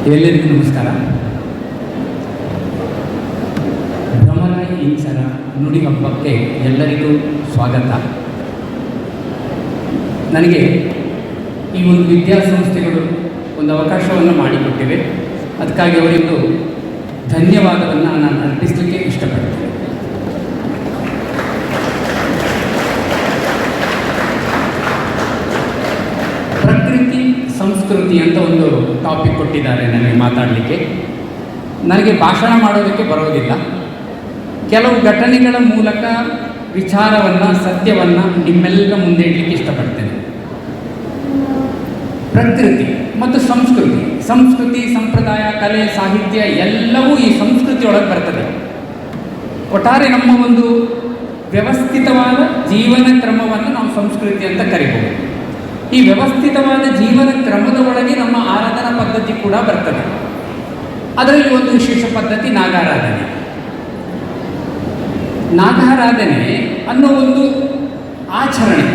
ಎಲ್ಲರಿಗೂ ನಮಸ್ಕಾರ. ಭ್ರಮರ ಇಂಚರ ನುಡಿ ಹಬ್ಬಕ್ಕೆ ಎಲ್ಲರಿಗೂ ಸ್ವಾಗತ. ನನಗೆ ಈ ಒಂದು ವಿದ್ಯಾಸಂಸ್ಥೆಗಳು ಒಂದು ಅವಕಾಶವನ್ನು ಮಾಡಿಕೊಟ್ಟಿವೆ. ಅದಕ್ಕಾಗಿ ಅವರಿಗೂ ಧನ್ಯವಾದವನ್ನು ನಾನು ಅರ್ಪಿಸಲಿಕ್ಕೆ ಇಷ್ಟಪಡ್ತೇನೆ. ಪ್ರಕೃತಿ ಸಂಸ್ಕೃತಿ ಅಂತ ಒಂದು ಟಾಪಿಕ್ ಕೊಟ್ಟಿದ್ದಾರೆ ನನಗೆ ಮಾತಾಡಲಿಕ್ಕೆ. ನನಗೆ ಭಾಷಣ ಮಾಡೋದಕ್ಕೆ ಬರೋದಿಲ್ಲ. ಕೆಲವು ಘಟನೆಗಳ ಮೂಲಕ ವಿಚಾರವನ್ನು, ಸತ್ಯವನ್ನು ನಿಮ್ಮೆಲ್ಲರ ಮುಂದೆ ಇಡಲಿಕ್ಕೆ ಇಷ್ಟಪಡ್ತೇನೆ. ಪ್ರಕೃತಿ ಮತ್ತು ಸಂಸ್ಕೃತಿ, ಸಂಪ್ರದಾಯ, ಕಲೆ, ಸಾಹಿತ್ಯ ಎಲ್ಲವೂ ಈ ಸಂಸ್ಕೃತಿಯೊಳಗೆ ಬರ್ತದೆ. ಒಟ್ಟಾರೆ ನಮ್ಮ ಒಂದು ವ್ಯವಸ್ಥಿತವಾದ ಜೀವನ ಕ್ರಮವನ್ನು ನಾವು ಸಂಸ್ಕೃತಿ ಅಂತ ಕರಿಬೋದು. ಈ ವ್ಯವಸ್ಥಿತವಾದ ಜೀವನ ಕ್ರಮದ ಒಳಗೆ ನಮ್ಮ ಆರಾಧನಾ ಪದ್ಧತಿ ಕೂಡ ಬರ್ತದೆ. ಅದರಲ್ಲಿ ಒಂದು ವಿಶೇಷ ಪದ್ಧತಿ ನಾಗಾರಾಧನೆ. ನಾಗಾರಾಧನೆ ಅನ್ನೋ ಒಂದು ಆಚರಣೆ,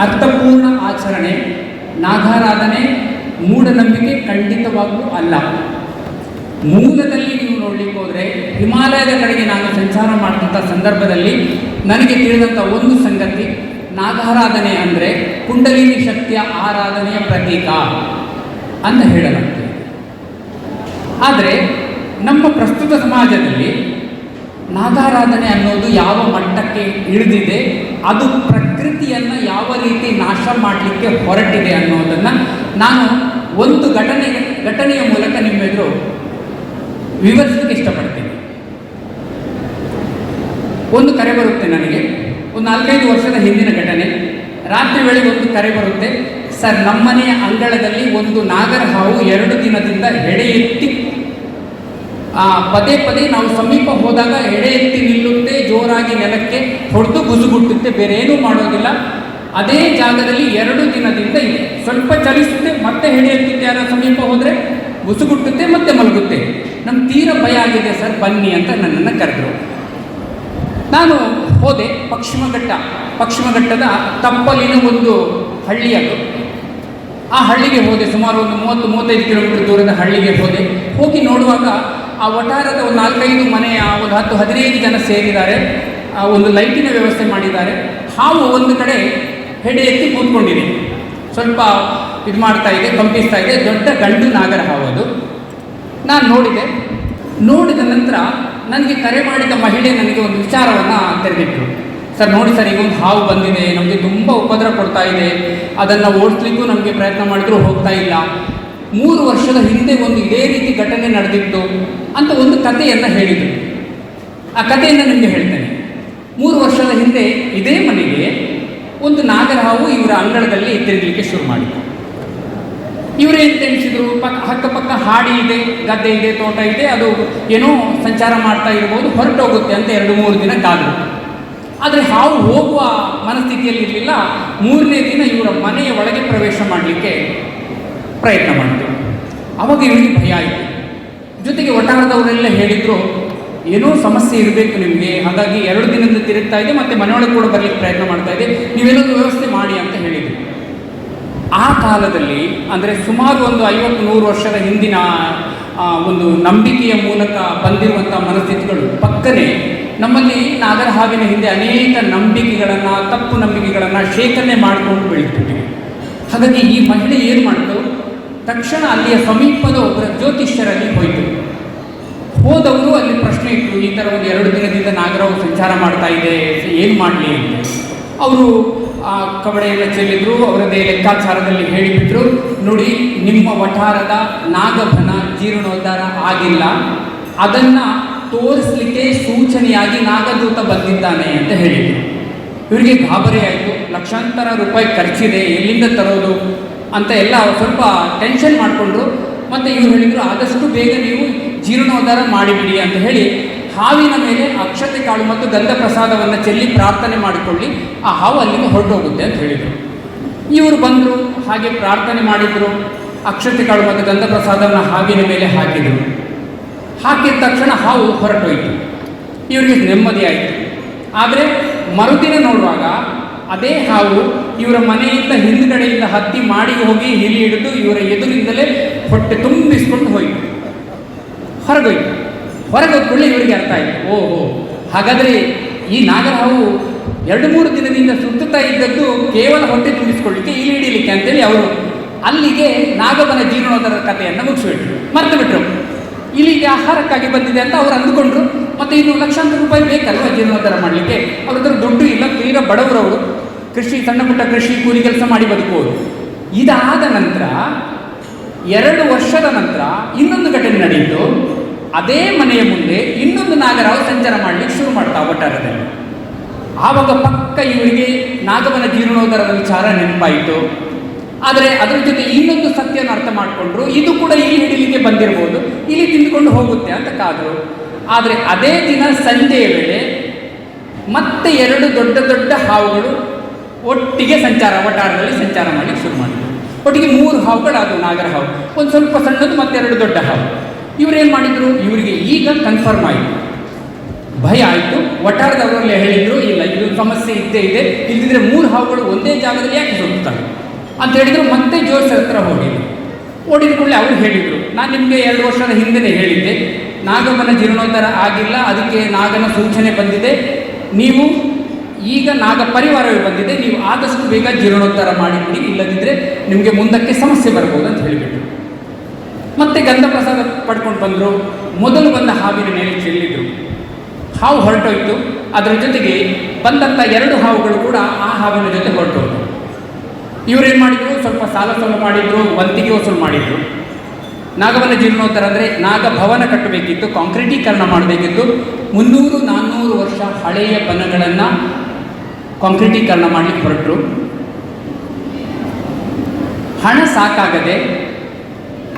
ಅರ್ಥಪೂರ್ಣ ಆಚರಣೆ. ನಾಗಾರಾಧನೆ ಮೂಢನಂಬಿಕೆ ಖಂಡಿತವಾಗ್ಲೂ ಅಲ್ಲ. ಮೂಲದಲ್ಲಿ ನೀವು ನೋಡಲಿಕ್ಕೆ ಹೋದರೆ, ಹಿಮಾಲಯದ ಕಡೆಗೆ ನಾನು ಸಂಚಾರ ಮಾಡಿದಂಥ ಸಂದರ್ಭದಲ್ಲಿ ನನಗೆ ತಿಳಿದಂಥ ಒಂದು ಸಂಗತಿ, ನಾಗಾರಾಧನೆ ಅಂದರೆ ಕುಂಡಲಿನಿ ಶಕ್ತಿಯ ಆರಾಧನೆಯ ಪ್ರತೀಕ ಅಂತ ಹೇಳಲಾಗ್ತದೆ. ಆದರೆ ನಮ್ಮ ಪ್ರಸ್ತುತ ಸಮಾಜದಲ್ಲಿ ನಾಗಾರಾಧನೆ ಅನ್ನೋದು ಯಾವ ಮಟ್ಟಕ್ಕೆ ಇಳಿದಿದೆ, ಅದು ಪ್ರಕೃತಿಯನ್ನು ಯಾವ ರೀತಿ ನಾಶ ಮಾಡಲಿಕ್ಕೆ ಹೊರಟಿದೆ ಅನ್ನೋದನ್ನು ನಾನು ಒಂದು ಘಟನೆಯ ಮೂಲಕ ನಿಮ್ಮ ಎದುರು ವಿವರಿಸಲಿಕ್ಕೆ ಇಷ್ಟಪಡ್ತೀನಿ. ಒಂದು ಕರೆ ಬರುತ್ತೆ ನನಗೆ, ಒಂದು 4-5 ವರ್ಷದ ಹಿಂದಿನ ಘಟನೆ. ರಾತ್ರಿ ವೇಳೆ ಒಂದು ಕರೆ ಬರುತ್ತೆ, ಸರ್ ನಮ್ಮನೆಯ ಅಂಗಳದಲ್ಲಿ ಒಂದು ನಾಗರ ಹಾವು 2 ದಿನದಿಂದ ಹೆಡೆ ಎತ್ತಿ ಪದೇ ಪದೇ ನಾವು ಸಮೀಪ ಹೋದಾಗ ಹೆಡೆ ಎತ್ತಿ ನಿಲ್ಲುತ್ತೆ, ಜೋರಾಗಿ ನೆಲಕ್ಕೆ ಹೊಡೆದು ಗುಸುಗುಟ್ಟುತ್ತೆ, ಬೇರೆ ಏನೂ ಮಾಡೋದಿಲ್ಲ. ಅದೇ ಜಾಗದಲ್ಲಿ 2 ದಿನದಿಂದ ಇದೆ. ಸ್ವಲ್ಪ ಚಲಿಸುತ್ತೆ, ಮತ್ತೆ ಹೆಡೆ ಎತ್ತುತ್ತೆ, ಯಾರ ಸಮೀಪ ಹೋದರೆ ಗುಸುಗುಟ್ಟುತ್ತೆ, ಮತ್ತೆ ಮಲಗುತ್ತೆ. ನಮ್ಗೆ ತೀರ ಭಯ ಆಗಿದೆ ಸರ್, ಬನ್ನಿ ಅಂತ ನನ್ನನ್ನು ಕರೆದರು. ನಾನು ಹೋದೆ. ಪಶ್ಚಿಮಘಟ್ಟದ ತಪ್ಪಲಿನ ಒಂದು ಹಳ್ಳಿ ಅದು. ಆ ಹಳ್ಳಿಗೆ ಹೋದೆ. ಸುಮಾರು ಒಂದು 30-35 ಕಿಲೋಮೀಟರ್ ದೂರದ ಹಳ್ಳಿಗೆ ಹೋಗಿ ನೋಡುವಾಗ ಆ ವಠಾರದ ಒಂದು 4-5 ಮನೆಯ ಒಂದು 10-15 ಜನ ಸೇರಿದ್ದಾರೆ. ಒಂದು ಲೈಟಿನ ವ್ಯವಸ್ಥೆ ಮಾಡಿದ್ದಾರೆ. ಹಾವು ಒಂದು ಕಡೆ ಹೆಡೆ ಎತ್ತಿ ಕೂತ್ಕೊಂಡಿದೆ, ಸ್ವಲ್ಪ ಇದು ಮಾಡ್ತಾ ಇದೆ, ಕಂಪಿಸ್ತಾ ಇದೆ. ದೊಡ್ಡ ಗಂಡು ನಾಗರ ಹಾವು ಅದು. ನಾನು ನೋಡಿದ ನಂತರ ನನಗೆ ಕರೆ ಮಾಡಿದ ಮಹಿಳೆ ನನಗೆ ಒಂದು ವಿಚಾರವನ್ನು ತೆರೆದಿಟ್ಟರು. ಸರ್ ನೋಡಿ ಸರ್, ಈಗ ಒಂದು ಹಾವು ಬಂದಿದೆ, ನಮಗೆ ತುಂಬ ಉಪದ್ರ ಕೊಡ್ತಾ ಇದೆ, ಅದನ್ನು ಓಡಿಸ್ಲಿಕ್ಕೂ ನಮಗೆ ಪ್ರಯತ್ನ ಮಾಡಿದರೂ ಹೋಗ್ತಾ ಇಲ್ಲ. 3 ವರ್ಷದ ಹಿಂದೆ ಒಂದು ಇದೇ ರೀತಿ ಘಟನೆ ನಡೆದಿತ್ತು ಅಂತ ಒಂದು ಕಥೆಯನ್ನು ಹೇಳಿದರು. ಆ ಕಥೆಯನ್ನು ನಿಮಗೆ ಹೇಳ್ತೇನೆ. 3 ವರ್ಷದ ಹಿಂದೆ ಇದೇ ಮನೆಗೆ ಒಂದು ನಾಗರ ಹಾವು ಇವರ ಅಂಗಳದಲ್ಲಿ ತಿರುಗಲಿಕ್ಕೆ ಶುರು ಮಾಡಿತು. ಇವರೇನು ತೆಗೆಸಿದ್ರು, ಅಕ್ಕಪಕ್ಕ ಹಾಡಿ ಇದೆ, ಗದ್ದೆ ಇದೆ, ತೋಟ ಇದೆ, ಅದು ಏನೋ ಸಂಚಾರ ಮಾಡ್ತಾ ಇರ್ಬೋದು, ಹೊರಟೋಗುತ್ತೆ ಅಂತ 2-3 ದಿನ ಕಾದರು. ಆದರೆ ಹಾವು ಹೋಗುವ ಮನಸ್ಥಿತಿಯಲ್ಲಿ ಇರಲಿಲ್ಲ. 3ನೇ ದಿನ ಇವರ ಮನೆಯ ಒಳಗೆ ಪ್ರವೇಶ ಮಾಡಲಿಕ್ಕೆ ಪ್ರಯತ್ನ ಮಾಡಿದ್ರು. ಆವಾಗ ಇವರಿಗೆ ಭಯ ಆಯಿತು. ಜೊತೆಗೆ ವಠಾರದವರೆಲ್ಲ ಹೇಳಿದರು, ಏನೋ ಸಮಸ್ಯೆ ಇರಬೇಕು ನಿಮಗೆ, ಹಾಗಾಗಿ 2 ದಿನದಿಂದ ತಿರುಗ್ತಾ ಇದೆ, ಮತ್ತು ಮನೆಯೊಳಗೆ ಕೂಡ ಬರಲಿಕ್ಕೆ ಪ್ರಯತ್ನ ಮಾಡ್ತಾ ಇದೆ, ನೀವೇನಾದರೂ ವ್ಯವಸ್ಥೆ ಮಾಡಿ ಅಂತ ಹೇಳಿದರು. ಆ ಕಾಲದಲ್ಲಿ ಅಂದರೆ ಸುಮಾರು ಒಂದು 50-100 ವರ್ಷದ ಹಿಂದಿನ ಒಂದು ನಂಬಿಕೆಯ ಮೂಲಕ ಬಂದಿರುವಂಥ ಮನಸ್ಥಿತಿಗಳು ಪಕ್ಕನೆ ನಮ್ಮಲ್ಲಿ ನಾಗರ ಹಾವಿನ ಹಿಂದೆ ಅನೇಕ ನಂಬಿಕೆಗಳನ್ನು, ತಪ್ಪು ನಂಬಿಕೆಗಳನ್ನು ಶೇಖರಣೆ ಮಾಡಿಕೊಂಡು ಬೆಳೀತಿದ್ದೀವಿ. ಹಾಗಾಗಿ ಈ ಮಹಿಳೆ ಏನು ಮಾಡಿತು, ತಕ್ಷಣ ಅಲ್ಲಿಯ ಸಮೀಪದ ಒಬ್ಬರ ಜ್ಯೋತಿಷ್ಯರಲ್ಲಿ ಹೋದವರು ಅಲ್ಲಿ ಪ್ರಶ್ನೆ ಇಟ್ಟರು, ಈ ಥರ ಒಂದು 2 ದಿನದಿಂದ ನಾಗರವು ಸಂಚಾರ ಮಾಡ್ತಾ ಇದೆ, ಏನು ಮಾಡಲಿ ಅಂತ. ಅವರು ಕಬಡೆಯನ್ನು ಚೆಲ್ಲಿದ್ರು, ಅವರದೇ ಲೆಕ್ಕಾಚಾರದಲ್ಲಿ ಹೇಳಿಬಿಟ್ರು, ನೋಡಿ ನಿಮ್ಮ ವಠಾರದ ನಾಗಭನ ಜೀರ್ಣೋದ್ಧಾರ ಆಗಿಲ್ಲ, ಅದನ್ನು ತೋರಿಸಲಿಕ್ಕೆ ಸೂಚನೆಯಾಗಿ ನಾಗದೂತ ಬಂದಿದ್ದಾನೆ ಅಂತ ಹೇಳಿದರು. ಇವರಿಗೆ ಗಾಬರಿ ಆಯಿತು. ಲಕ್ಷಾಂತರ ರೂಪಾಯಿ ಖರ್ಚಿದೆ, ಎಲ್ಲಿಂದ ತರೋದು ಅಂತ ಎಲ್ಲ ಸ್ವಲ್ಪ ಟೆನ್ಷನ್ ಮಾಡಿಕೊಂಡ್ರು. ಮತ್ತು ಇವರು ಹೇಳಿದರು, ಆದಷ್ಟು ಬೇಗ ನೀವು ಜೀರ್ಣೋದ್ಧಾರ ಮಾಡಿಬಿಡಿ ಅಂತ ಹೇಳಿ ಹಾವಿನ ಮೇಲೆ ಅಕ್ಷತೆ ಕಾಳು ಮತ್ತು ಗಂಧ ಪ್ರಸಾದವನ್ನು ಚೆಲ್ಲಿ ಪ್ರಾರ್ಥನೆ ಮಾಡಿಕೊಳ್ಳಿ, ಆ ಹಾವು ಅಲ್ಲಿಗೆ ಹೊರಟೋಗುತ್ತೆ ಅಂತ ಹೇಳಿದರು. ಇವರು ಬಂದರು, ಹಾಗೆ ಪ್ರಾರ್ಥನೆ ಮಾಡಿದರು, ಅಕ್ಷತೆ ಕಾಳು ಮತ್ತು ಗಂಧ ಪ್ರಸಾದವನ್ನು ಹಾವಿನ ಮೇಲೆ ಹಾಕಿದರು. ಹಾಕಿದ ತಕ್ಷಣ ಹಾವು ಹೊರಟೋಯಿತು. ಇವರಿಗೆ ನೆಮ್ಮದಿ ಆಯಿತು. ಆದರೆ ಮರುದಿನ ನೋಡುವಾಗ ಅದೇ ಹಾವು ಇವರ ಮನೆಯಿಂದ ಹಿಂದುಗಡೆಯಿಂದ ಹತ್ತಿ ಮಾಡಿಗೆ ಹೋಗಿ ಹಿಲಿ ಹಿಡಿದು ಇವರ ಎದುರಿಂದಲೇ ಹೊಟ್ಟೆ ತುಂಬಿಸ್ಕೊಂಡು ಹೋಯಿತು, ಹೊರಗೋಯ್ತು. ಹೊರಗೋದ್ಕೊಳ್ಳಿ ಇವರಿಗೆ ಅರ್ಥ ಆಯಿತು, ಓಹೋ ಹಾಗಾದರೆ ಈ ನಾಗರಹಾವು 2-3 ದಿನದಿಂದ ಸುತ್ತುತ್ತಾ ಇದ್ದದ್ದು ಕೇವಲ ಹೊಟ್ಟೆ ತುಂಬಿಸ್ಕೊಳ್ಳಿಕ್ಕೆ, ಇಲ್ಲಿ ಹಿಡೀಲಿಕ್ಕೆ ಅಂತೇಳಿ ಅವರು ಅಲ್ಲಿಗೆ ನಾಗವನ ಜೀರ್ಣೋದ್ಧಾರ ಕಥೆಯನ್ನು ಮುಗಿಸ್ಬಿಟ್ರು, ಮರೆತು ಬಿಟ್ರು. ಇಲ್ಲಿಗೆ ಆಹಾರಕ್ಕಾಗಿ ಬಂದಿದೆ ಅಂತ ಅವ್ರು ಅಂದುಕೊಂಡ್ರು. ಮತ್ತು ಇನ್ನು ಲಕ್ಷಾಂತರ ರೂಪಾಯಿ ಬೇಕಲ್ವ ಜೀರ್ಣೋದ್ಧಾರ ಮಾಡಲಿಕ್ಕೆ, ಅವ್ರ ಹತ್ರ ದುಡ್ಡು ಇಲ್ಲ, ತೀರಾ ಬಡವರವರು, ಕೃಷಿ ಸಣ್ಣ ಪುಟ್ಟ ಕೃಷಿ ಕೂಲಿ ಕೆಲಸ ಮಾಡಿ ಬದುಕುವರು. ಇದಾದ ನಂತರ 2 ವರ್ಷದ ನಂತರ ಇನ್ನೊಂದು ಘಟನೆ ನಡೆಯಿತು. ಅದೇ ಮನೆಯ ಮುಂದೆ ಇನ್ನೊಂದು ನಾಗರಾವು ಸಂಚಾರ ಮಾಡಲಿಕ್ಕೆ ಶುರು ಮಾಡ್ತಾ ಒಟ್ಟಾರದಲ್ಲಿ. ಆವಾಗ ಪಕ್ಕ ಇವರಿಗೆ ನಾಗವನ ಜೀರ್ಣೋದ್ಧಾರದ ವಿಚಾರ ನೆನಪಾಯಿತು. ಆದರೆ ಅದರ ಜೊತೆ ಇನ್ನೊಂದು ಸತ್ಯನ ಅರ್ಥ ಮಾಡಿಕೊಂಡ್ರು, ಇದು ಕೂಡ ಇಲ್ಲಿ ಹಿಡಿಲಿಕ್ಕೆ ಬಂದಿರಬಹುದು, ಇಲ್ಲಿ ತಿಂದುಕೊಂಡು ಹೋಗುತ್ತೆ ಅಂತ ಕಾದರು. ಆದರೆ ಅದೇ ದಿನ ಸಂಜೆಯ ವೇಳೆ ಮತ್ತೆ 2 ದೊಡ್ಡ ದೊಡ್ಡ ಹಾವುಗಳು ಒಟ್ಟಿಗೆ ಒಟ್ಟಾರದಲ್ಲಿ ಸಂಚಾರ ಮಾಡಲಿಕ್ಕೆ ಶುರು ಮಾಡಿದ್ರು. ಒಟ್ಟಿಗೆ 3 ಹಾವುಗಳು ಅದು ನಾಗರ ಹಾವು, ಒಂದು ಸ್ವಲ್ಪ ಸಣ್ಣದು ಮತ್ತೆ 2 ದೊಡ್ಡ ಹಾವು. ಇವರೇನು ಮಾಡಿದರು, ಇವರಿಗೆ ಈಗ ಕನ್ಫರ್ಮ್ ಆಯಿತು, ಭಯ ಆಯಿತು. ಒಟ್ಟಾರದವರಲ್ಲೇ ಹೇಳಿದರು, ಇಲ್ಲ ಇದು ಸಮಸ್ಯೆ ಇದ್ದೇ ಇದೆ, ಇಲ್ಲದಿದ್ದರೆ 3 ಹಾವುಗಳು ಒಂದೇ ಜಾಗದಲ್ಲಿ ಯಾಕೆ ಸುತ್ತುತ್ತವೆ ಅಂತ ಹೇಳಿದರು. ಮತ್ತೆ ಜೋಶ್ ಹತ್ರ ಹೋಗಿದ್ರು. ಓಡಿದ ಕೂಡಲೇ ಅವರು ಹೇಳಿದರು, ನಾನು ನಿಮಗೆ 2 ವರ್ಷದ ಹಿಂದೆ ಹೇಳಿದ್ದೆ, ನಾಗವನ ಜೀರ್ಣೋದ್ಧಾರ ಆಗಿಲ್ಲ, ಅದಕ್ಕೆ ನಾಗನ ಸೂಚನೆ ಬಂದಿದೆ, ನೀವು ಈಗ ನಾಗ ಪರಿವಾರವೇ ಬಂದಿದೆ, ನೀವು ಆದಷ್ಟು ಬೇಗ ಜೀರ್ಣೋದ್ಧಾರ ಮಾಡಿಬಿಡಿ, ಇಲ್ಲದಿದ್ದರೆ ನಿಮಗೆ ಮುಂದಕ್ಕೆ ಸಮಸ್ಯೆ ಬರ್ಬೋದು ಅಂತ ಹೇಳಿಬಿಟ್ರು. ಮತ್ತೆ ಗಂಧ ಪ್ರಸಾದ ಪಡ್ಕೊಂಡು ಬಂದರು. ಮೊದಲು ಬಂದ ಹಾವಿನ ಮೇಲೆ ಚೆಲ್ಲಿದ್ರು, ಹಾವು ಹೊರಟೋಯ್ತು. ಅದರ ಜೊತೆಗೆ ಬಂದಂಥ 2 ಹಾವುಗಳು ಕೂಡ ಆ ಹಾವಿನ ಜೊತೆ ಹೊರಟೋದು. ಇವರೇನು ಮಾಡಿದರು, ಸ್ವಲ್ಪ ಸಾಲ ಮಾಡಿದರು, ವಂತಿಗೆ ವಸೂಲು ಮಾಡಿದರು. ನಾಗವನ ಜೀರ್ಣೋದ್ಧಾರ ಅಂದರೆ ನಾಗಭವನ ಕಟ್ಟಬೇಕಿತ್ತು, ಕಾಂಕ್ರೀಟೀಕರಣ ಮಾಡಬೇಕಿತ್ತು. 300-400 ವರ್ಷ ಹಳೆಯ ಬನಗಳನ್ನು ಕಾಂಕ್ರೀಟೀಕರಣ ಮಾಡಲಿಕ್ಕೆ ಹೊರಟರು. ಹಣ ಸಾಕಾಗದೆ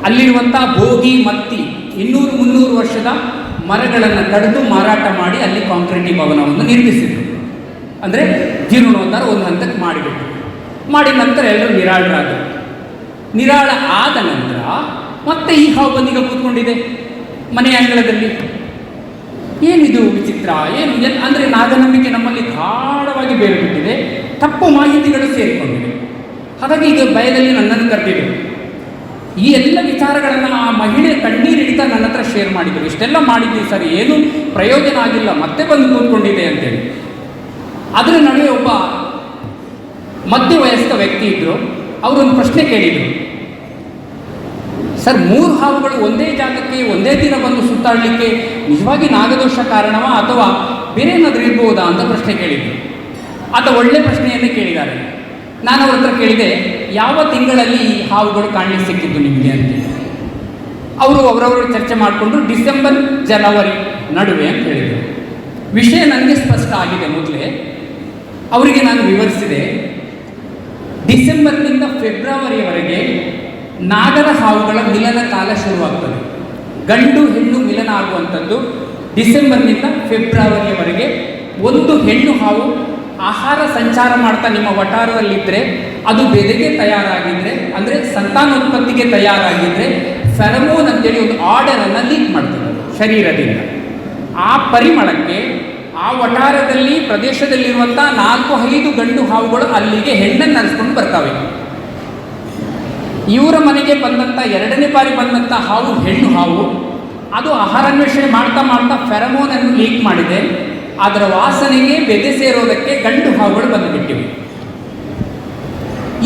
ಅಲ್ಲಿರುವಂಥ ಬೋಗಿ ಮತ್ತಿ 200-300 ವರ್ಷದ ಮರಗಳನ್ನು ಕಡಿದು ಮಾರಾಟ ಮಾಡಿ ಅಲ್ಲಿ ಕಾಂಕ್ರೀಟಿ ಭವನವನ್ನು ನಿರ್ಮಿಸಿದರು. ಅಂದರೆ ಜೀರ್ಣೋದ್ಧಾರ ಒಂದು ಹಂತಕ್ಕೆ ಮಾಡಿಬಿಟ್ರು. ಮಾಡಿದ ನಂತರ ಎಲ್ಲರೂ ನಿರಾಳರಾದರು. ನಿರಾಳ ಆದ ನಂತರ ಮತ್ತೆ ಈ ಹಾವು ಬಂದೀಗ ಕೂತ್ಕೊಂಡಿದೆ ಮನೆಯ ಅಂಗಳದಲ್ಲಿ. ಏನಿದು ವಿಚಿತ್ರ, ಏನು ಅಂದರೆ ನಾಗನಂಬಿಕೆ ನಮ್ಮಲ್ಲಿ ಗಾಢವಾಗಿ ಬೇರೆ ಬಿಟ್ಟಿದೆ, ತಪ್ಪು ಮಾಹಿತಿಗಳು ಸೇರಿಕೊಂಡಿವೆ. ಹಾಗಾಗಿ ಈಗ ಭಯದಲ್ಲಿ ನನ್ನನ್ನು ಕರೆದಿದ್ರು. ಈ ಎಲ್ಲ ವಿಚಾರಗಳನ್ನು ಆ ಮಹಿಳೆ ಕಣ್ಣೀರಿಡಿತಾ ನನ್ನ ಹತ್ರ ಶೇರ್ ಮಾಡಿದರು. ಇಷ್ಟೆಲ್ಲ ಮಾಡಿದ್ವಿ ಸರ್, ಏನು ಪ್ರಯೋಜನ ಆಗಿಲ್ಲ, ಮತ್ತೆ ಬಂದು ಕೂತ್ಕೊಂಡಿದೆ ಅಂತೇಳಿ. ಅದರ ನಡುವೆ ಒಬ್ಬ ಮಧ್ಯವಯಸ್ಕ ವ್ಯಕ್ತಿ ಇದ್ದರು. ಅವರೊಂದು ಪ್ರಶ್ನೆ ಕೇಳಿದರು, ಸರ್ 3 ಹಾವುಗಳು ಒಂದೇ ಜಾಗಕ್ಕೆ ಒಂದೇ ದಿನ ಬಂದು ಸುತ್ತಾಡಲಿಕ್ಕೆ ನಿಜವಾಗಿ ನಾಗದೋಷ ಕಾರಣವಾ ಅಥವಾ ಬೇರೆ ಏನಾದರೂ ಇರ್ಬೋದಾ ಅಂತ ಪ್ರಶ್ನೆ ಕೇಳಿದರು. ಆತ ಒಳ್ಳೆ ಪ್ರಶ್ನೆಯನ್ನೇ ಕೇಳಿದ್ದಾರೆ. ನಾನು ಅವ್ರ ಹತ್ರ ಕೇಳಿದೆ, ಯಾವ ತಿಂಗಳಲ್ಲಿ ಈ ಹಾವುಗಳು ಕಾಣಲಿಕ್ಕೆ ಸಿಕ್ಕಿದ್ದು ನಿಮಗೆ ಅಂತ. ಅವರು ಅವರವರು ಚರ್ಚೆ ಮಾಡಿಕೊಂಡು ಡಿಸೆಂಬರ್ ಜನವರಿ ನಡುವೆ ಅಂತ ಹೇಳಿದರು. ವಿಷಯ ನನಗೆ ಸ್ಪಷ್ಟ ಆಗಿದೆ. ಮೊದಲೇ ಅವರಿಗೆ ನಾನು ವಿವರಿಸಿದೆ, ಡಿಸೆಂಬರ್ನಿಂದ ಫೆಬ್ರವರಿಯವರೆಗೆ ನಾಗರ ಹಾವುಗಳ ಮಿಲನ ಕಾಲ ಶುರುವಾಗ್ತದೆ. ಗಂಡು ಹೆಣ್ಣು ಮಿಲನ ಆಗುವಂಥದ್ದು ಡಿಸೆಂಬರ್ನಿಂದ ಫೆಬ್ರವರಿಯವರೆಗೆ. ಒಂದು ಹೆಣ್ಣು ಹಾವು ಆಹಾರ ಸಂಚಾರ ಮಾಡ್ತಾ ನಿಮ್ಮ ವಠಾರದಲ್ಲಿದ್ದರೆ, ಅದು ಬೆದೆಗೆ ತಯಾರಾಗಿದ್ದರೆ, ಅಂದರೆ ಸಂತಾನೋತ್ಪತ್ತಿಗೆ ತಯಾರಾಗಿದ್ದರೆ, ಫೆರಮೋನ್ ಅಂತೇಳಿ ಒಂದು ಆರ್ಡರನ್ನು ಲೀಕ್ ಮಾಡ್ತದೆ ಶರೀರದಿಂದ. ಆ ಪರಿಮಳಕ್ಕೆ ಆ ವಠಾರದಲ್ಲಿ ಪ್ರದೇಶದಲ್ಲಿರುವಂಥ 4-5 ಗಂಡು ಹಾವುಗಳು ಅಲ್ಲಿಗೆ ಹೆಣ್ಣನ್ನು ನಡೆಸ್ಕೊಂಡು ಬರ್ತವೆ. ಇವರ ಮನೆಗೆ ಬಂದಂಥ 2ನೇ ಬಾರಿ ಬಂದಂಥ ಹಾವು ಹೆಣ್ಣು ಹಾವು. ಅದು ಆಹಾರಾನ್ವೇಷಣೆ ಮಾಡ್ತಾ ಮಾಡ್ತಾ ಫೆರಮೋನನ್ನು ಲೀಕ್ ಮಾಡಿದೆ. ಅದರ ವಾಸನೆಗೆ ಬೆದೆ ಸೇರೋದಕ್ಕೆ ಗಂಡು ಹಾವುಗಳು ಬಂದುಬಿಟ್ಟಿವೆ.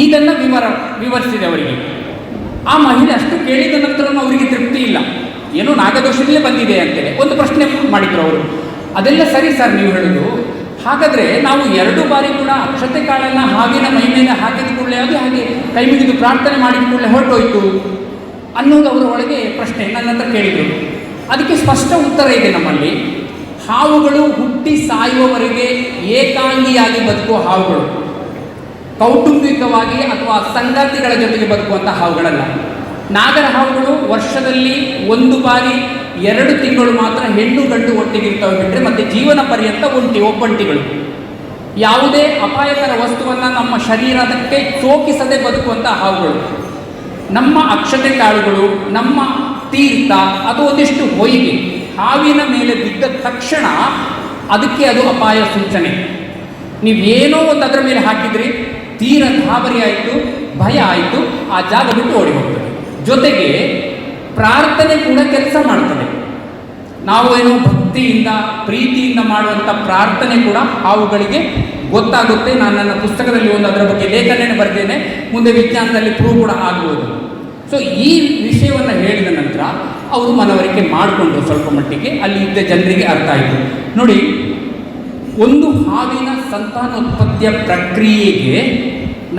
ಇದನ್ನು ವಿವರಿಸಿದೆ ಅವರಿಗೆ. ಆ ಮಹಿಳೆ ಅಷ್ಟು ಕೇಳಿದ ನಂತರ ಅವರಿಗೆ ತೃಪ್ತಿ ಇಲ್ಲ, ಏನೋ ನಾಗದೋಷದಲ್ಲೇ ಬಂದಿದೆ ಅಂತೇಳಿ ಒಂದು ಪ್ರಶ್ನೆ ಮಾಡಿದರು ಅವರು. ಅದೆಲ್ಲ ಸರಿ ಸರ್ ನೀವು ಹೇಳೋದು, ಹಾಗಾದರೆ ನಾವು 2 ಬಾರಿ ಕೂಡ ಅಕ್ಷತೆ ಕಾಳನ್ನು ಹಾವಿನ ಮೈ ಮೇಲೆ ಹಾಕಿದ ಕೂಡಲೇ ಅದು ಹಾಗೆ ಕೈ ಮುಗಿದು ಪ್ರಾರ್ಥನೆ ಮಾಡಿದ ಕೂಡಲೇ ಹೊರಟೋಯ್ತು ಅನ್ನೋದು ಅವರ ಒಳಗೆ ಪ್ರಶ್ನೆ ನನ್ನ ಹತ್ರ ಕೇಳಿದರು. ಅದಕ್ಕೆ ಸ್ಪಷ್ಟ ಉತ್ತರ ಇದೆ ನಮ್ಮಲ್ಲಿ. ಹಾವುಗಳು ಹುಟ್ಟಿ ಸಾಯುವವರೆಗೆ ಏಕಾಂಗಿಯಾಗಿ ಬದುಕುವ ಹಾವುಗಳು, ಕೌಟುಂಬಿಕವಾಗಿ ಅಥವಾ ಸಂಗಾತಿಗಳ ಜೊತೆಗೆ ಬದುಕುವಂಥ ಹಾವುಗಳಲ್ಲ. ನಾಗರ ಹಾವುಗಳು ವರ್ಷದಲ್ಲಿ 1 ಬಾರಿ 2 ತಿಂಗಳು ಮಾತ್ರ ಹೆಣ್ಣು ಗಂಡು ಒಟ್ಟಿಗೆ ಇರ್ತವೆ ಬಿಟ್ಟರೆ ಮತ್ತೆ ಜೀವನ ಪರ್ಯಂತ ಒಬ್ಬಂಟಿಗಳು. ಯಾವುದೇ ಅಪಾಯಕರ ವಸ್ತುವನ್ನು ನಮ್ಮ ಶರೀರಕ್ಕೆ ಸೋಕಿಸದೆ ಬದುಕುವಂಥ ಹಾವುಗಳು. ನಮ್ಮ ಅಕ್ಷತೆ ಕಾಳುಗಳು, ನಮ್ಮ ತೀರ್ಥ, ಅದು ಒಂದಿಷ್ಟು ಹೊಯ್ಗೆ ಹಾವಿನ ಮೇಲೆ ಬಿದ್ದ ತಕ್ಷಣ ಅದಕ್ಕೆ ಅದು ಅಪಾಯ ಸೂಚನೆ. ನೀವೇನೋ ಒಂದು ಅದರ ಮೇಲೆ ಹಾಕಿದ್ರಿ, ತೀರ ಗಾಬರಿ ಆಯಿತು, ಭಯ ಆಯಿತು, ಆ ಜಾಗ ಬಿಟ್ಟು ಓಡಿ ಹೋಗ್ತದೆ. ಜೊತೆಗೆ ಪ್ರಾರ್ಥನೆ ಕೂಡ ಕೆಲಸ ಮಾಡ್ತದೆ. ನಾವು ಏನೋ ಭಕ್ತಿಯಿಂದ ಪ್ರೀತಿಯಿಂದ ಮಾಡುವಂಥ ಪ್ರಾರ್ಥನೆ ಕೂಡ ಹಾವುಗಳಿಗೆ ಗೊತ್ತಾಗುತ್ತೆ. ನಾನು ನನ್ನ ಪುಸ್ತಕದಲ್ಲಿ ಒಂದು ಅದರ ಬಗ್ಗೆ ಲೇಖನ ಬರೆದೇನೆ, ಮುಂದೆ ವಿಜ್ಞಾನದಲ್ಲಿ ಪ್ರೂವ್ ಕೂಡ ಆಗ್ಬೋದು. ಸೊ ಈ ವಿಷಯವನ್ನು ಹೇಳಿದ ನಂತರ ಅವರು ಮನವರಿಕೆ ಮಾಡಿಕೊಂಡು ಸ್ವಲ್ಪ ಮಟ್ಟಿಗೆ ಅಲ್ಲಿ ಇದ್ದ ಜನರಿಗೆ ಅರ್ಥ ಆಯಿತು. ನೋಡಿ, ಒಂದು ಹಾವಿನ ಸಂತಾನೋತ್ಪತ್ತಿಯ ಪ್ರಕ್ರಿಯೆಗೆ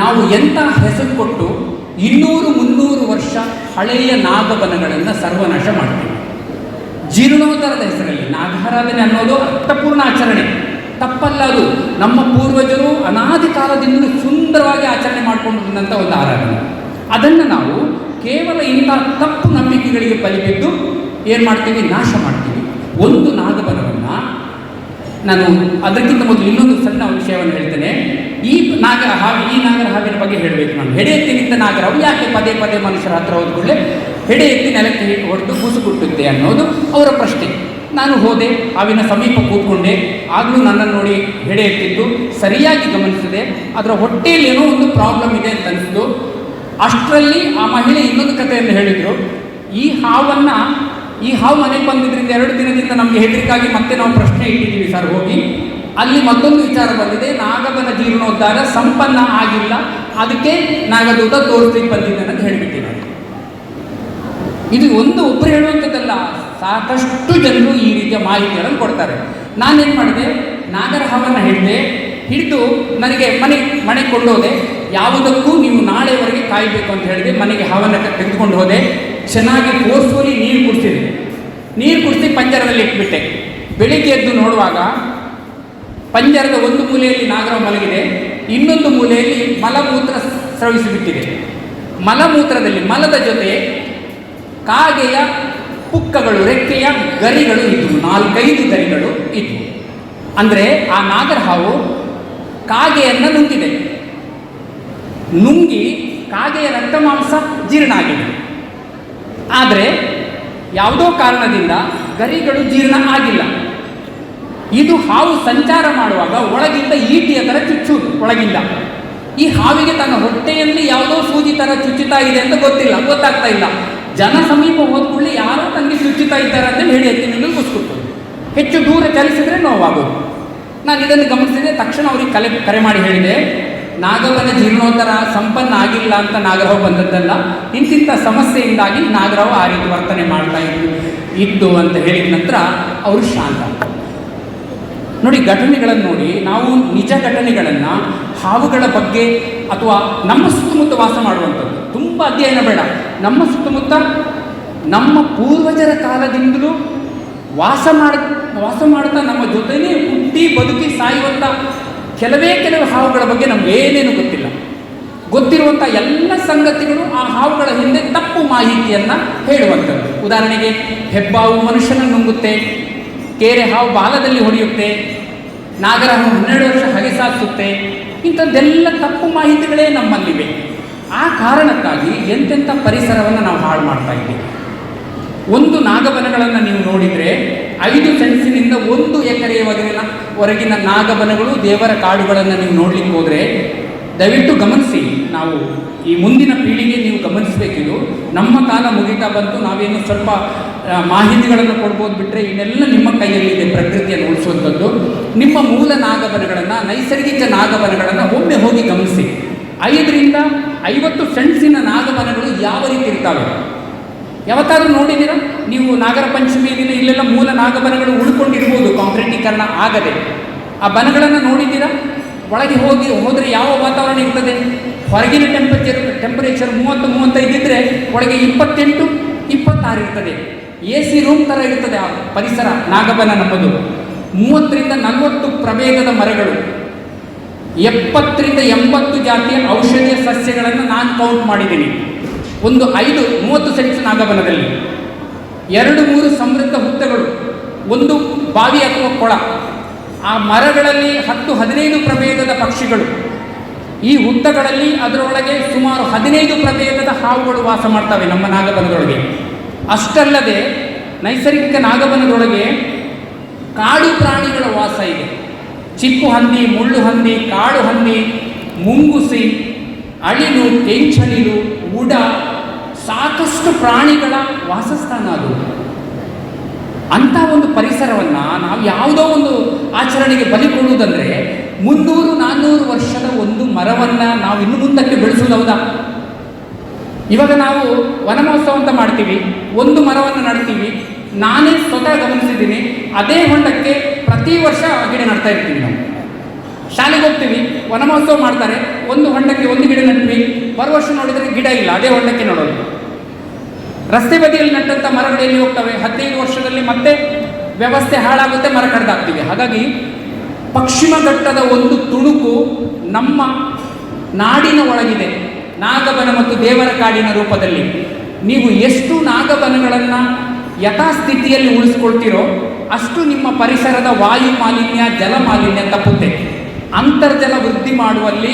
ನಾವು ಎಂಥ ಹೆಸರು ಕೊಟ್ಟು 200-300 ವರ್ಷ ಹಳೆಯ ನಾಗಬನಗಳನ್ನು ಸರ್ವನಾಶ ಮಾಡ್ತೀವಿ. ಜೀರ್ಣೋದ್ಧಾರದ ಹೆಸರಲ್ಲಿ ನಾಗಾರಾಧನೆ ಅನ್ನೋದು ಅರ್ಥಪೂರ್ಣ ಆಚರಣೆ, ತಪ್ಪಲ್ಲ. ಅದು ನಮ್ಮ ಪೂರ್ವಜರು ಅನಾದಿ ಕಾಲದಿಂದ ಸುಂದರವಾಗಿ ಆಚರಣೆ ಮಾಡಿಕೊಂಡು ಬಂದಂಥ ಒಂದು ಆರಾಧನೆ. ಅದನ್ನು ನಾವು ಕೇವಲ ಇಂಥ ತಪ್ಪು ನಂಬಿಕೆಗಳಿಗೆ ಬಲಿಬಿದ್ದು ಏನು ಮಾಡ್ತೀವಿ, ನಾಶ ಮಾಡ್ತೀವಿ. ಒಂದು ನಾಗಬನವನ್ನು ನಾನು ಅದಕ್ಕಿಂತ ಮೊದಲು ಇನ್ನೊಂದು ಸಣ್ಣ ವಿಷಯವನ್ನು ಹೇಳ್ತೇನೆ. ಈ ನಾಗರ ಹಾವಿನ ಬಗ್ಗೆ ಹೇಳಬೇಕು. ನಾನು ಹೆಡೆ ಎತ್ತಿ ನಿಂತ ನಾಗರವು ಯಾಕೆ ಪದೇ ಪದೇ ಮನುಷ್ಯರ ಹತ್ರ ಹೋದ್ಕೊಳ್ಳೆ ಹೆಡೆ ಎತ್ತಿ ನೆಲಕ್ಕೆ ಹೊಡೆದು ಕೂಸುಗುಟ್ಟುತ್ತೆ ಅನ್ನೋದು ಅವರ ಪ್ರಶ್ನೆ. ನಾನು ಹೋದೆ, ಹಾವಿನ ಸಮೀಪ ಕೂತ್ಕೊಂಡೆ. ಆಗಲೂ ನನ್ನನ್ನು ನೋಡಿ ಹೆಡೆ ಎತ್ತಿದ್ದು ಸರಿಯಾಗಿ ಗಮನಿಸಿದೆ. ಅದರ ಹೊಟ್ಟೆಯಲ್ಲಿ ಏನೋ ಒಂದು ಪ್ರಾಬ್ಲಮ್ ಇದೆ ಅಂತ ಅನಿಸಿತು. ಅಷ್ಟರಲ್ಲಿ ಆ ಮಹಿಳೆ ಇನ್ನೊಂದು ಕಥೆಯನ್ನು ಹೇಳಿದರು. ಈ ಹಾವು ಮನೆಗೆ ಬಂದಿದ್ದರಿಂದ 2 ದಿನದಿಂದ ನಮಗೆ ಹೆದರಿಕಾಗಿ ಮತ್ತೆ ನಾವು ಪ್ರಶ್ನೆ ಇಟ್ಟಿದ್ದೀವಿ ಸರ್ ಹೋಗಿ. ಅಲ್ಲಿ ಮತ್ತೊಂದು ವಿಚಾರ ಬಂದಿದೆ, ನಾಗಬನ ಜೀರ್ಣೋದ್ಧಾರ ಸಂಪನ್ನ ಆಗಿಲ್ಲ, ಅದಕ್ಕೆ ನಾಗದೂತ ತೋರಿಸ್ಲಿಕ್ಕೆ ಬಂದಿದ್ದಾನೆ ಅಂತ ಹೇಳಿಬಿಟ್ಟಿದ್ದಾರೆ. ಇದು ಒಬ್ಬರು ಹೇಳುವಂಥದ್ದಲ್ಲ, ಸಾಕಷ್ಟು ಜನರು ಈ ರೀತಿಯ ಮಾಹಿತಿಗಳನ್ನು ಕೊಡ್ತಾರೆ. ನಾನೇನು ಮಾಡಿದೆ, ನಾಗರ ಹಾವನ್ನು ಹಿಡಿದು ನನಗೆ ಮನೆಗೆ ಕೊಂಡೋದೆ. ಯಾವುದಕ್ಕೂ ನೀವು ನಾಳೆವರೆಗೆ ಕಾಯಬೇಕು ಅಂತ ಹೇಳಿದೆ. ಮನೆಗೆ ಹಾವನ್ನು ತೆಗೆದುಕೊಂಡು ಹೋದೆ. ಚೆನ್ನಾಗಿ ಫೋರ್ಸ್ಫುಲಿ ನೀರು ಕುಡಿಸಿ ಪಂಜರದಲ್ಲಿ ಇಟ್ಬಿಟ್ಟೆ. ಬೆಳಿಗ್ಗೆ ಎದ್ದು ನೋಡುವಾಗ ಪಂಜರದ ಒಂದು ಮೂಲೆಯಲ್ಲಿ ನಾಗರವು ಮಲಗಿದೆ, ಇನ್ನೊಂದು ಮೂಲೆಯಲ್ಲಿ ಮಲಮೂತ್ರ ಸ್ರವಿಸಿಬಿಟ್ಟಿದೆ. ಮಲದ ಜೊತೆ ಕಾಗೆಯ ಪುಕ್ಕಗಳು, ರೆಕ್ಕೆಯ ಗರಿಗಳು ಇದ್ದವು, 4-5 ಗರಿಗಳು ಇದ್ದವು. ಅಂದರೆ ಆ ನಾಗರ ಹಾವು ಕಾಗೆಯನ್ನು ನುಂಗಿ ಕಾಗೆಯ ರಕ್ತ ಮಾಂಸ ಜೀರ್ಣ ಆಗಿದೆ. ಆದರೆ ಯಾವುದೋ ಕಾರಣದಿಂದ ಗರಿಗಳು ಜೀರ್ಣ ಆಗಿಲ್ಲ. ಇದು ಹಾವು ಸಂಚಾರ ಮಾಡುವಾಗ ಒಳಗಿಂದ ಈಟಿಯ ಥರ ಚುಚ್ಚುವುದು ಒಳಗಿಂದ. ಈ ಹಾವಿಗೆ ತನ್ನ ಹೊಟ್ಟೆಯಲ್ಲಿ ಯಾವುದೋ ಸೂಜಿ ಥರ ಚುಚ್ಚುತ್ತಾ ಇದೆ ಅಂತ ಗೊತ್ತಾಗ್ತಾ ಇಲ್ಲ. ಜನ ಸಮೀಪ ಹೋದ್ಕೊಳ್ಳಿ ಯಾರೋ ತನಗೆ ಚುಚ್ಚುತ್ತಾ ಇದ್ದಾರೆ ಅಂತ ಹೇಳಿ ಎತ್ತಿನಲ್ಲಿ ಕುಸ್ಕೊಳ್ತದೆ. ಹೆಚ್ಚು ದೂರ ಚಲಿಸಿದ್ರೆ ನೋವಾಗೋದು. ನಾನು ಇದನ್ನು ಗಮನಿಸಿದೆ. ತಕ್ಷಣ ಅವ್ರಿಗೆ ಕರೆ ಮಾಡಿ ಹೇಳಿದೆ, ನಾಗಬನ ಜೀರ್ಣೋದ್ಧಾರ ಸಂಪನ್ನ ಆಗಿಲ್ಲ ಅಂತ ನಾಗರಹಾವು ಬಂದದ್ದಲ್ಲ, ಇಂತಿಂಥ ಸಮಸ್ಯೆಯಿಂದಾಗಿ ನಾಗರಹಾವು ಆ ರೀತಿ ವರ್ತನೆ ಮಾಡ್ತಾ ಇತ್ತು ಅಂತ ಹೇಳಿದ ನಂತರ ಅವರು ಶಾಂತ. ನೋಡಿ, ಘಟನೆಗಳನ್ನು ನೋಡಿ, ನಾವು ನಿಜ ಘಟನೆಗಳನ್ನು ಹಾವುಗಳ ಬಗ್ಗೆ ಅಥವಾ ನಮ್ಮ ಸುತ್ತಮುತ್ತ ವಾಸ ಮಾಡುವಂಥದ್ದು ತುಂಬ ಅಧ್ಯಯನ ಬೇಡ. ನಮ್ಮ ಸುತ್ತಮುತ್ತ ನಮ್ಮ ಪೂರ್ವಜರ ಕಾಲದಿಂದಲೂ ವಾಸ ಮಾಡ್ತಾ ನಮ್ಮ ಜೊತೆನೇ ಹುಟ್ಟಿ ಬದುಕಿ ಸಾಯುವಂಥ ಕೆಲವೇ ಹಾವುಗಳ ಬಗ್ಗೆ ನಮ್ಗೆ ಏನೇನು ಗೊತ್ತಿರುವಂಥ ಎಲ್ಲ ಸಂಗತಿಗಳು ಆ ಹಾವುಗಳ ಹಿಂದೆ ತಪ್ಪು ಮಾಹಿತಿಯನ್ನು ಹೇಳುವಂಥದ್ದು. ಉದಾಹರಣೆಗೆ, ಹೆಬ್ಬಾವು ಮನುಷ್ಯನನ್ನು ನುಂಗುತ್ತೆ, ಕೇರೆ ಹಾವು ಬಾಲದಲ್ಲಿ ಹೊಡೆಯುತ್ತೆ, ನಾಗರ ಹಾವು 12 ವರ್ಷ ಹಗೆಸಾಗಿಸುತ್ತೆ. ಇಂಥದ್ದೆಲ್ಲ ತಪ್ಪು ಮಾಹಿತಿಗಳೇ ನಮ್ಮಲ್ಲಿವೆ. ಆ ಕಾರಣಕ್ಕಾಗಿ ಎಂತೆಂಥ ಪರಿಸರವನ್ನು ನಾವು ಹಾಳು ಮಾಡ್ತಾ ಇದ್ದೀವಿ. ಒಂದು ನಾಗಬನಗಳನ್ನು ನೀವು ನೋಡಿದರೆ 5 ಸೆಂಟ್ಸಿನಿಂದ 1 ಎಕರೆಯವರೆಗಿನ ನಾಗಬನಗಳು, ದೇವರ ಕಾಡುಗಳನ್ನು ನೀವು ನೋಡ್ಲಿಕ್ಕೆ ಹೋದರೆ ದಯವಿಟ್ಟು ಗಮನಿಸಿ. ನಾವು ಈ ಮುಂದಿನ ಪೀಳಿಗೆ ನೀವು ಗಮನಿಸಬೇಕಿದು. ನಮ್ಮ ಕಾಲ ಮುಗಿತಾ ಬಂತು, ನಾವೇನು ಸ್ವಲ್ಪ ಮಾಹಿತಿಗಳನ್ನು ಕೊಡ್ಬೋದು ಬಿಟ್ಟರೆ ಇನ್ನೆಲ್ಲ ನಿಮ್ಮ ಕೈಯಲ್ಲಿದೆ ಪ್ರಕೃತಿಯನ್ನು ಉಳಿಸುವಂಥದ್ದು. ನಿಮ್ಮ ಮೂಲ ನಾಗಬನಗಳನ್ನು, ನೈಸರ್ಗಿಕ ನಾಗಬನಗಳನ್ನು ಒಮ್ಮೆ ಹೋಗಿ ಗಮನಿಸಿ. 5 ರಿಂದ 50 ಸೆಂಟ್ಸಿನ ನಾಗಬನಗಳು ಯಾವ ರೀತಿ ಇರ್ತವೆ ಯಾವತ್ತಾದ್ರೂ ನೋಡಿದ್ದೀರಾ ನೀವು? ನಾಗರ ಪಂಚಮಿ ದಿನ ಇಲ್ಲೆಲ್ಲ ಮೂಲ ನಾಗಬನಗಳು ಉಳ್ಕೊಂಡಿರ್ಬೋದು, ಕಾಂಕ್ರೀಟೀಕರಣ ಆಗದೆ. ಆ ಬನಗಳನ್ನು ನೋಡಿದ್ದೀರಾ? ಒಳಗೆ ಹೋದರೆ ಯಾವ ವಾತಾವರಣ ಇರ್ತದೆ? ಹೊರಗಿನ ಟೆಂಪರೇಚರ್ 30-35 ಇದ್ದರೆ ಒಳಗೆ 28-26 ಇರ್ತದೆ. AC ರೂಮ್ ಥರ ಇರ್ತದೆ ಆ ಪರಿಸರ. ನಾಗಬನ ನಮ್ಮದು 30 ರಿಂದ 40 ಪ್ರಭೇದದ ಮರಗಳು, 70 ರಿಂದ 80 ಜಾತಿಯ ಔಷಧೀಯ ಸಸ್ಯಗಳನ್ನು ನಾನು ಕೌಂಟ್ ಮಾಡಿದ್ದೀನಿ. ಒಂದು 30 ಸೆಂಟ್ಸ್ ನಾಗಬನದಲ್ಲಿ 2-3 ಸಮೃದ್ಧ ಹುತ್ತಗಳು, ಒಂದು ಬಾವಿ ಅಥವಾ ಕೊಳ. ಆ ಮರಗಳಲ್ಲಿ 10-15 ಪ್ರಭೇದದ ಪಕ್ಷಿಗಳು. ಈ ಹುತ್ತಗಳಲ್ಲಿ ಅದರೊಳಗೆ ಸುಮಾರು 15 ಪ್ರಭೇದದ ಹಾವುಗಳು ವಾಸ ಮಾಡ್ತವೆ ನಮ್ಮ ನಾಗಬನದೊಳಗೆ. ಅಷ್ಟಲ್ಲದೆ ನೈಸರ್ಗಿಕ ನಾಗಬನದೊಳಗೆ ಕಾಡು ಪ್ರಾಣಿಗಳ ವಾಸ ಇದೆ. ಚಿಪ್ಪು ಹಂದಿ, ಮುಳ್ಳು ಹಂದಿ, ಕಾಡು ಹಂದಿ, ಮುಂಗುಸಿ, ಅಳಿಲು, ಕೆಂಚಳಿಲು, ಉಡ, ಸಾಕಷ್ಟು ಪ್ರಾಣಿಗಳ ವಾಸಸ್ಥಾನ ಅದು. ಅಂಥ ಒಂದು ಪರಿಸರವನ್ನು ನಾವು ಯಾವುದೋ ಒಂದು ಆಚರಣೆಗೆ ಬಲಿ ಕೊಡುವುದಂದರೆ 300-400 ವರ್ಷದ ಒಂದು ಮರವನ್ನು ನಾವು ಇನ್ನು ಮುಂದಕ್ಕೆ ಬೆಳೆಸುವುದೌದಾ? ಇವಾಗ ನಾವು ವನ ಮಹೋತ್ಸವ ಅಂತ ಮಾಡ್ತೀವಿ, ಒಂದು ಮರವನ್ನು ನಡ್ತೀವಿ. ನಾನೇ ಸ್ವತಃ ಗಮನಿಸಿದ್ದೀನಿ, ಅದೇ ಹೊಂಡಕ್ಕೆ ಪ್ರತಿ ವರ್ಷ ಗಿಡ ನಡ್ತಾ ಇರ್ತೀವಿ. ನಾವು ಶಾಲೆಗೆ ಹೋಗ್ತೀವಿ, ವನ ಮಹೋತ್ಸವ ಮಾಡ್ತಾರೆ, ಒಂದು ಹೊಂಡಕ್ಕೆ ಒಂದು ಗಿಡ ನಡ್ತೀವಿ. ಬರುವ ವರ್ಷ ನೋಡಿದರೆ ಗಿಡ ಇಲ್ಲ, ಅದೇ ಹೊಂಡಕ್ಕೆ ನೋಡೋದು. ರಸ್ತೆ ಬದಿಯಲ್ಲಿ ನಟ್ಟಂಥ ಮರಗಳು ಎಲ್ಲಿ ಹೋಗ್ತವೆ? 15 ವರ್ಷದಲ್ಲಿ ಮತ್ತೆ ವ್ಯವಸ್ಥೆ ಹಾಳಾಗುತ್ತೆ, ಮರ ಕಡ್ದಾಕ್ತೀವಿ. ಹಾಗಾಗಿ ಪಶ್ಚಿಮ ಘಟ್ಟದ ಒಂದು ತುಣುಕು ನಮ್ಮ ನಾಡಿನ ಒಳಗಿದೆ, ನಾಗಬನ ಮತ್ತು ದೇವರ ಕಾಡಿನ ರೂಪದಲ್ಲಿ. ನೀವು ಎಷ್ಟು ನಾಗಬನಗಳನ್ನು ಯಥಾಸ್ಥಿತಿಯಲ್ಲಿ ಉಳಿಸ್ಕೊಳ್ತೀರೋ ಅಷ್ಟು ನಿಮ್ಮ ಪರಿಸರದ ವಾಯು ಮಾಲಿನ್ಯ, ಜಲ ಮಾಲಿನ್ಯ ತಪ್ಪುತ್ತೆ. ಅಂತರ್ಜಲ ವೃದ್ಧಿ ಮಾಡುವಲ್ಲಿ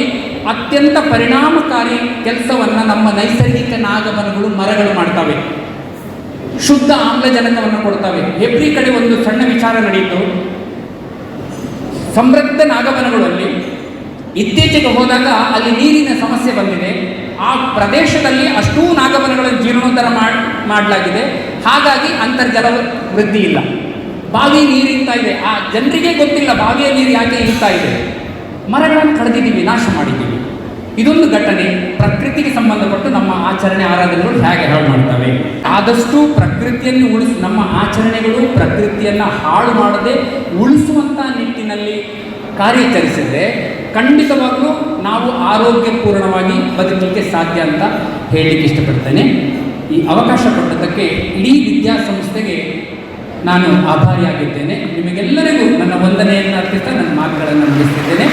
ಅತ್ಯಂತ ಪರಿಣಾಮಕಾರಿ ಕೆಲಸವನ್ನು ನಮ್ಮ ನೈಸರ್ಗಿಕ ನಾಗಬನಗಳು, ಮರಗಳು ಮಾಡ್ತವೆ. ಶುದ್ಧ ಆಮ್ಲಜನಕವನ್ನು ಕೊಡ್ತವೆ. ಹೆಬ್ರಿ ಕಡೆ ಒಂದು ಸಣ್ಣ ವಿಚಾರ ನಡೆಯಿತು. ಸಮೃದ್ಧ ನಾಗಬನಗಳಲ್ಲಿ ಇತ್ತೀಚೆಗೆ ಹೋದಾಗ ಅಲ್ಲಿ ನೀರಿನ ಸಮಸ್ಯೆ ಬಂದಿದೆ. ಆ ಪ್ರದೇಶದಲ್ಲಿ ಅಷ್ಟೂ ನಾಗಬನಗಳನ್ನು ಜೀರ್ಣೋದ್ಧಾರ ಮಾಡಲಾಗಿದೆ. ಹಾಗಾಗಿ ಅಂತರ್ಜಲ ವೃದ್ಧಿ ಇಲ್ಲ. ಬಾವಿ ನೀರು ಇಂತಾ ಇದೆ, ಆ ಜನರಿಗೆ ಗೊತ್ತಿಲ್ಲ ಬಾವಿಯ ನೀರು ಯಾಕೆ ಇಂತಾ ಇದೆ. ಮರಗಳನ್ನು ಕಳೆದಿದ್ದೀವಿ, ನಾಶ ಮಾಡಿದ್ದೀವಿ. ಇದೊಂದು ಘಟನೆ. ಪ್ರಕೃತಿಗೆ ಸಂಬಂಧಪಟ್ಟು ನಮ್ಮ ಆಚರಣೆ, ಆರಾಧನೆಗಳು ಹೇಗೆ ಹಾಳು ಮಾಡ್ತವೆ. ಆದಷ್ಟು ಪ್ರಕೃತಿಯನ್ನು ನಮ್ಮ ಆಚರಣೆಗಳು ಪ್ರಕೃತಿಯನ್ನು ಹಾಳು ಮಾಡದೆ ಉಳಿಸುವಂಥ ನಿಟ್ಟಿನಲ್ಲಿ ಕಾರ್ಯಾಚರಿಸಿದರೆ ಖಂಡಿತವಾಗಲೂ ನಾವು ಆರೋಗ್ಯಪೂರ್ಣವಾಗಿ ಬದುಕಲಿಕ್ಕೆ ಸಾಧ್ಯ ಅಂತ ಹೇಳಲಿಕ್ಕೆ ಇಷ್ಟಪಡ್ತೇನೆ. ಈ ಅವಕಾಶ ಕೊಟ್ಟದ್ದಕ್ಕೆ ಇಡೀ ವಿದ್ಯಾಸಂಸ್ಥೆಗೆ ನಾನು ಆಭಾರಿಯಾಗಿದ್ದೇನೆ. ನಿಮಗೆಲ್ಲರಿಗೂ ನನ್ನ ವಂದನೆಯನ್ನು ಅರ್ಪಿಸ್ತಾ ನನ್ನ ಮಾತುಗಳನ್ನು ಮುಗಿಸ್ತಿದ್ದೇನೆ.